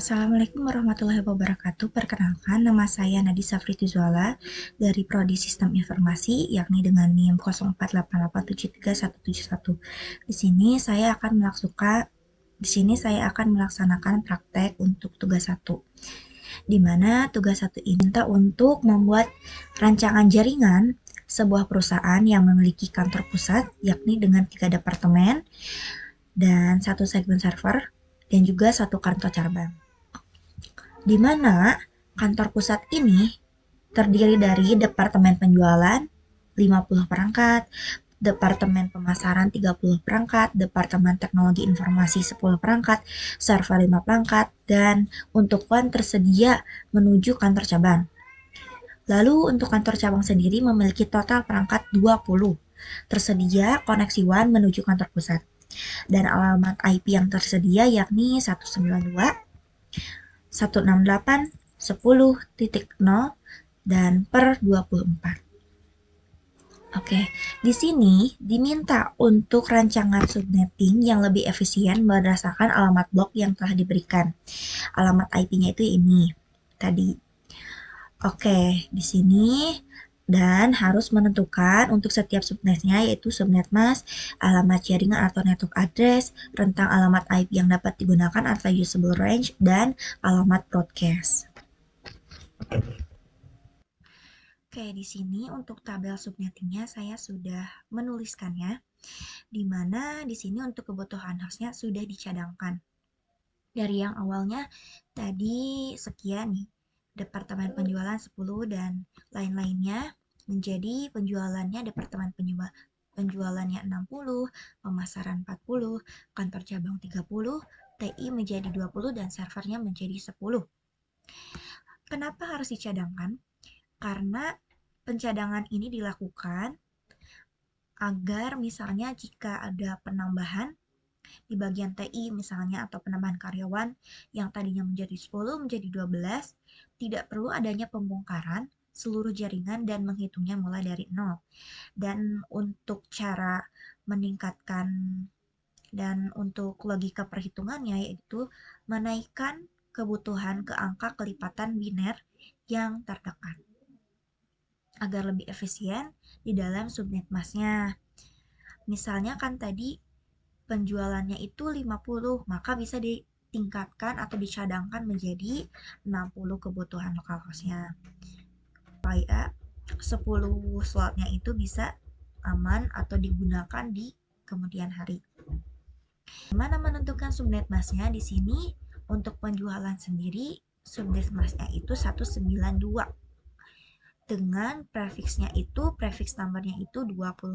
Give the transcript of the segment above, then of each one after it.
Assalamualaikum warahmatullahi wabarakatuh. Perkenalkan, nama saya Nadi Safri Tizuala dari Prodi Sistem Informasi, yakni dengan NIM 0488731171. Di sini saya akan melaksanakan praktek untuk tugas 1, di mana tugas 1 ini minta untuk membuat rancangan jaringan sebuah perusahaan yang memiliki kantor pusat, yakni dengan 3 departemen dan 1 segmen server, dan juga 1 kantor cabang. Di mana kantor pusat ini terdiri dari Departemen Penjualan 50 perangkat, Departemen Pemasaran 30 perangkat, Departemen Teknologi Informasi 10 perangkat, server 5 perangkat, dan untuk WAN tersedia menuju kantor cabang. Lalu untuk kantor cabang sendiri memiliki total perangkat 20. Tersedia koneksi WAN menuju kantor pusat. Dan alamat IP yang tersedia yakni 192.168.10.0 dan per 24. Oke, di sini diminta untuk rancangan subnetting yang lebih efisien berdasarkan alamat blok yang telah diberikan. Alamat IP-nya itu ini tadi. Oke, di sini dan harus menentukan untuk setiap subnetnya, yaitu subnet mask, alamat jaringan atau network address, rentang alamat IP yang dapat digunakan atau usable range, dan alamat broadcast. Oke, di sini untuk tabel subnettingnya saya sudah menuliskannya, di mana di sini untuk kebutuhan hostnya sudah dicadangkan. Dari yang awalnya tadi sekian nih, Departemen Penjualan 10 dan lain-lainnya, menjadi penjualannya Departemen penjualannya 60, pemasaran 40, kantor cabang 30, TI menjadi 20, dan servernya menjadi 10. Kenapa harus dicadangkan? Karena pencadangan ini dilakukan agar misalnya jika ada penambahan di bagian TI misalnya atau penambahan karyawan yang tadinya menjadi 10 menjadi 12, tidak perlu adanya pembongkaran seluruh jaringan dan menghitungnya mulai dari 0. Dan untuk cara meningkatkan dan untuk logika perhitungannya yaitu menaikkan kebutuhan ke angka kelipatan biner yang terdekat agar lebih efisien di dalam subnet masknya. Misalnya kan tadi penjualannya itu 50, maka bisa ditingkatkan atau dicadangkan menjadi 60 kebutuhan lokal hostnya. Supaya 10 slotnya itu bisa aman atau digunakan di kemudian hari. Gimana menentukan subnet masknya? Di sini untuk penjualan sendiri subnet masknya itu 192. Dengan prefixnya itu, prefix numbernya itu 26.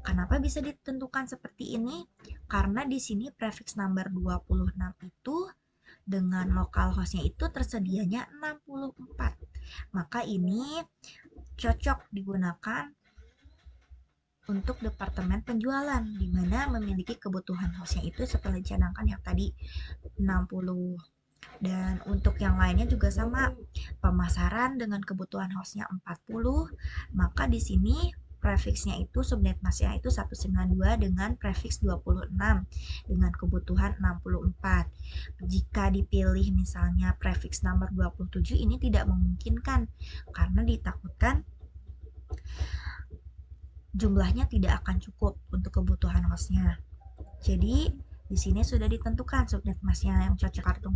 Kenapa bisa ditentukan seperti ini? Karena di sini prefix number 26 itu dengan local hostnya itu tersedianya 64. Maka ini cocok digunakan untuk departemen penjualan, di mana memiliki kebutuhan hostnya itu setelah dicadangkan yang tadi 60. Dan untuk yang lainnya juga sama, pemasaran dengan kebutuhan hostnya 40, maka di sini prefixnya itu subnet masknya itu 192 dengan prefix 26 dengan kebutuhan 64. Jika dipilih misalnya prefix number 27 ini tidak memungkinkan karena ditakutkan jumlahnya tidak akan cukup untuk kebutuhan hostnya. Jadi di sini sudah ditentukan subnet masknya yang cocok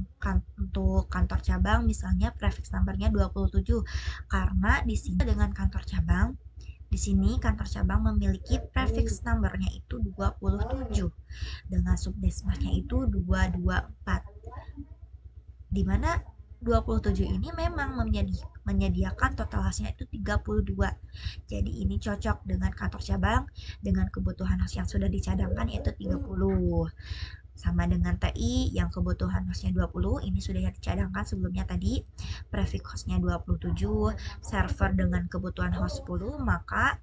untuk kantor cabang, misalnya prefix numbernya 27 karena di sini dengan kantor cabang, di sini kantor cabang memiliki prefix numbernya itu 27 dengan subnet masknya itu 224, di mana 27 ini memang menyediakan total hostnya itu 32. Jadi ini cocok dengan kantor cabang dengan kebutuhan host yang sudah dicadangkan yaitu 30. Sama dengan TI yang kebutuhan hostnya 20, ini sudah dicadangkan sebelumnya tadi, prefix hostnya 27, server dengan kebutuhan host 10, maka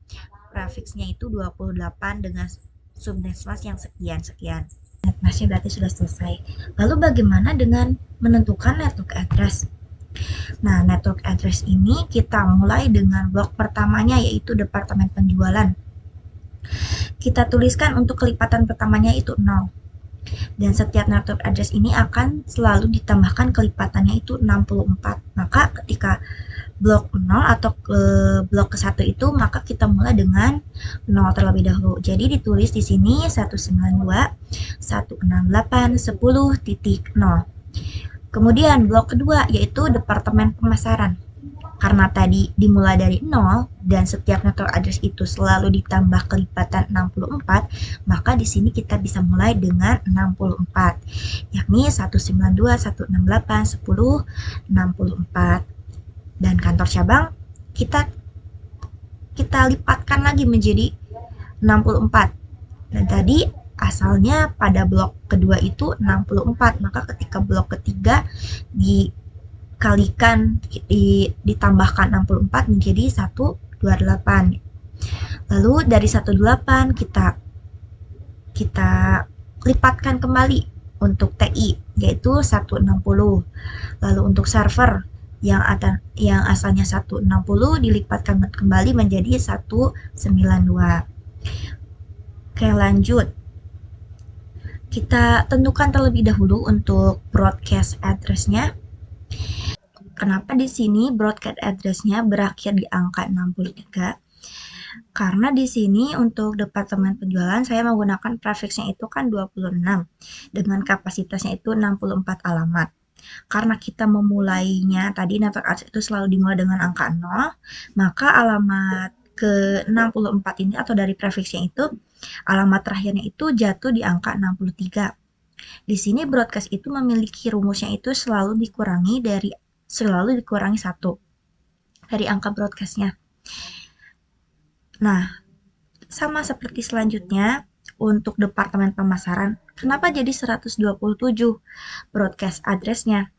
prefixnya itu 28 dengan subnet mask yang sekian-sekian. Subnet masknya berarti sudah selesai. Lalu bagaimana dengan menentukan network address? Nah, network address ini kita mulai dengan blok pertamanya yaitu departemen penjualan. Kita tuliskan untuk kelipatan pertamanya itu 0. Dan setiap network address ini akan selalu ditambahkan kelipatannya itu 64. Maka ketika blok 0 atau ke blok ke-1 itu, maka kita mulai dengan 0 terlebih dahulu. Jadi ditulis di sini 192.168.10.0. Kemudian blok kedua yaitu departemen pemasaran. Karena tadi dimulai dari 0 dan setiap network address itu selalu ditambah kelipatan 64, maka di sini kita bisa mulai dengan 64, yakni 192.168.10.64. Dan kantor cabang kita kita lipatkan lagi menjadi 64. Dan tadi asalnya pada blok kedua itu 64, maka ketika blok ketiga dikalikan ditambahkan 64 menjadi 128. Lalu dari 128 kita lipatkan kembali untuk TI yaitu 160. Lalu untuk server yang asalnya 160 dilipatkan kembali menjadi 192. Oke, lanjut. Kita tentukan terlebih dahulu untuk broadcast address-nya. Kenapa di sini broadcast address-nya berakhir di angka 63? Karena di sini untuk departemen penjualan saya menggunakan prefixnya itu kan 26 dengan kapasitasnya itu 64 alamat. Karena kita memulainya tadi network address itu selalu dimulai dengan angka 0, maka alamat ke-64 ini atau dari prefixnya itu alamat terakhirnya itu jatuh di angka 63. Di sini broadcast itu memiliki rumusnya itu selalu dikurangi 1 dari angka broadcastnya. Nah, sama seperti selanjutnya untuk departemen pemasaran, kenapa jadi 127 broadcast address-nya?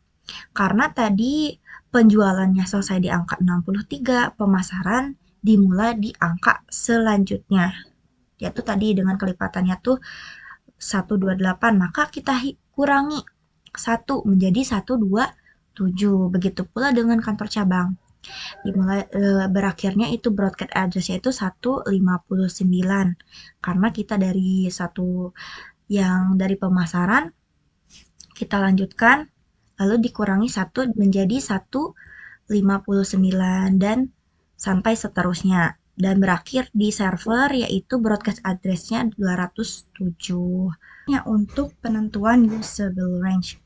Karena tadi penjualannya selesai di angka 63, pemasaran dimulai di angka selanjutnya. Yaitu tadi dengan kelipatannya tuh 128, maka kita kurangi 1 menjadi 127. Begitu pula dengan kantor cabang. Berakhirnya itu broadcast address-nya itu 159. Karena kita dari dari pemasaran kita lanjutkan lalu dikurangi 1 menjadi 159 dan sampai seterusnya. Dan berakhir di server yaitu broadcast address-nya 207. Untuk penentuan usable range.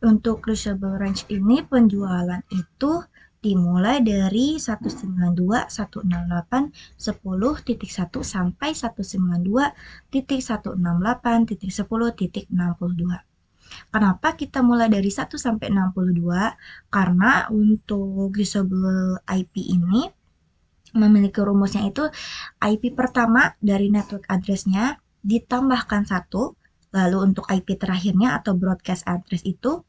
Untuk usable range ini penjualan itu dimulai dari 192.168.10.1 sampai 192.168.10.62. Kenapa kita mulai dari 1 sampai 62? Karena untuk usable IP ini memiliki rumusnya itu IP pertama dari network address-nya ditambahkan 1, lalu untuk IP terakhirnya atau broadcast address itu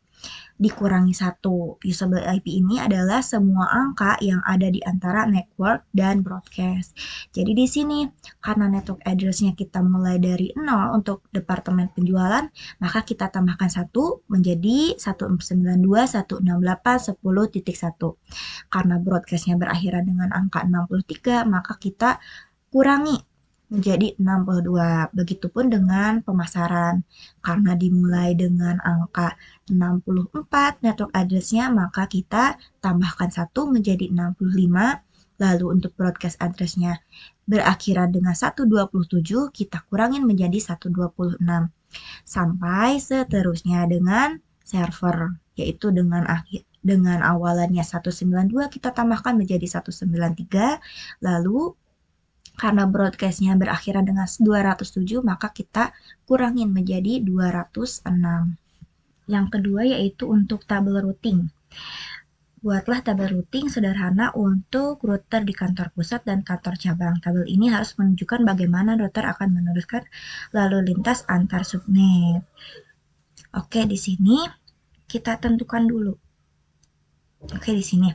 dikurangi 1. Usable IP ini adalah semua angka yang ada di antara network dan broadcast. Jadi di sini karena network address-nya kita mulai dari 0 untuk departemen penjualan, maka kita tambahkan 1 menjadi 192.168.10.1. Karena broadcast-nya berakhiran dengan angka 63, maka kita kurangi menjadi 62. Begitupun dengan pemasaran. Karena dimulai dengan angka 64 network address-nya, maka kita tambahkan 1 menjadi 65. Lalu untuk broadcast address-nya berakhiran dengan 127, kita kurangin menjadi 126. Sampai seterusnya dengan server, yaitu dengan awalannya 192 kita tambahkan menjadi 193, lalu karena broadcast-nya berakhiran dengan 207, maka kita kurangin menjadi 206. Yang kedua yaitu untuk tabel routing. Buatlah tabel routing sederhana untuk router di kantor pusat dan kantor cabang. Tabel ini harus menunjukkan bagaimana router akan meneruskan lalu lintas antar subnet. Oke, di sini kita tentukan dulu. Oke, di sini.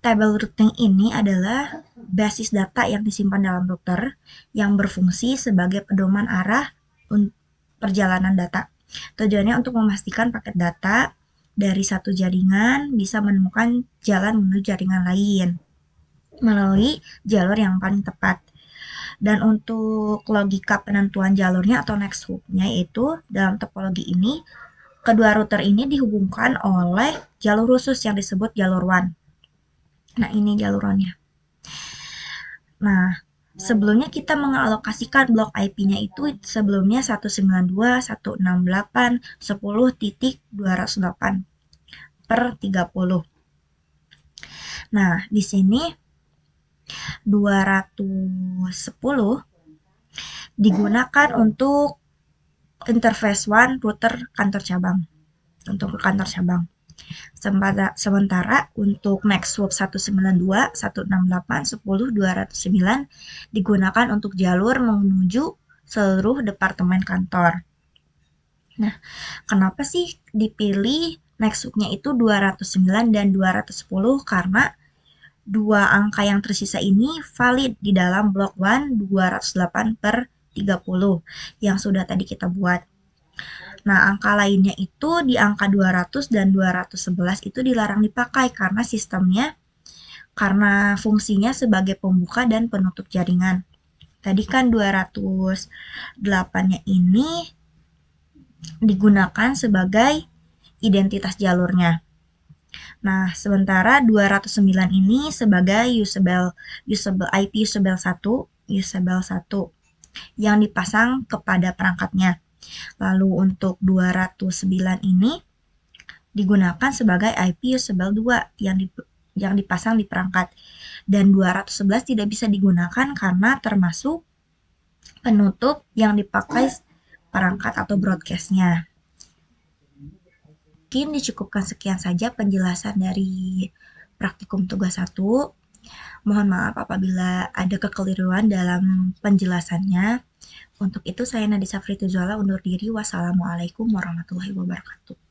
Tabel routing ini adalah basis data yang disimpan dalam router yang berfungsi sebagai pedoman arah perjalanan data. Tujuannya untuk memastikan paket data dari satu jaringan bisa menemukan jalan menuju jaringan lain melalui jalur yang paling tepat. Dan untuk logika penentuan jalurnya atau next hoop-nya itu dalam topologi ini, kedua router ini dihubungkan oleh jalur khusus yang disebut jalur WAN. Nah, ini jalur WAN-nya. Nah, sebelumnya kita mengalokasikan blok IP-nya itu sebelumnya 192.168.10.208 per 30. Nah, di sini 210 digunakan untuk interface WAN router kantor cabang, untuk kantor cabang. Sementara untuk Nextwalk 192.168.10.209 digunakan untuk jalur menuju seluruh departemen kantor. Nah, kenapa sih dipilih Nextwalk-nya itu 209 dan 210? Karena dua angka yang tersisa ini valid di dalam blok WAN 208 per 30 yang sudah tadi kita buat. Nah, angka lainnya itu di angka 200 dan 211 itu dilarang dipakai karena fungsinya sebagai pembuka dan penutup jaringan. Tadi kan 208-nya ini digunakan sebagai identitas jalurnya. Nah, sementara 209 ini sebagai usable IP usable 1 yang dipasang kepada perangkatnya. Lalu untuk 209 ini digunakan sebagai IP usable 2 yang dipasang di perangkat. Dan 211 tidak bisa digunakan karena termasuk penutup yang dipakai perangkat atau broadcast-nya. Mungkin dicukupkan sekian saja penjelasan dari praktikum tugas 1. Mohon maaf apabila ada kekeliruan dalam penjelasannya. Untuk itu saya Nadisa Frituzola undur diri. Wassalamualaikum warahmatullahi wabarakatuh.